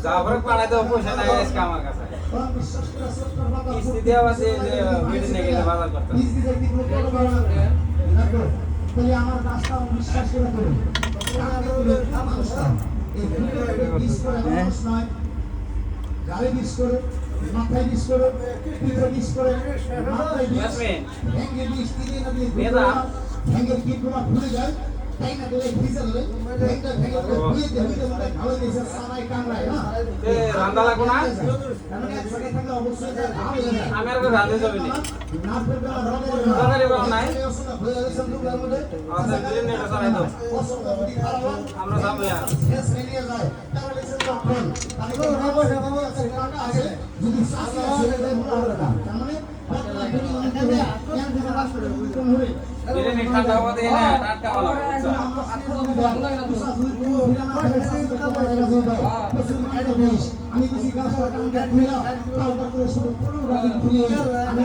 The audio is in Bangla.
যাবার পাড়াতে পয়সা নাই আজকে আমার কাছে কিস্তি দেওয়া আছে যে মিটিং এ গেলে বাজার করতে তাহলে আমার কাজটা বিশ্বাস করে করুন গাড়ি বিষ করে মাথায় বিষ করে পিঠে বিষ করে মাথায় বিষ ভেঙে বিষ তিনে নদী ভেঙে কিটগুলো ভুলে যায় তাই না দিলে ভিজে দিলে ভেঙে ভেঙে ভুলে দিয়ে হইতে মনে ভালো দিয়েছে সানাই কামড়ায় না এ রান্না লাগো না মানে এক জায়গায় থাকলে অবশ্যই ভালো লাগে আমি আর রাঁধতে যাবি না না ফেরবে দরকারি কথা নাই ভুলে গেছেন দুটার মধ্যে আচ্ছা দিন এটা চালাই দাও পছন্দ যদি খারাপ হয় আমরা যাবো আর শেষ মিলিয়ে যায় তাহলে দেখছেন তখন তাহলে কোনো ব্যবসা আছে টাকা আছে যদি সাথে আছে তাহলে মনে হবে না তার মানে দিনে নি ঠান্ডা হওয়া দিয়ে না টাটকা ভালো আমি কিছু গাছ কাটা খুলে তাও করে শুরু করব আমি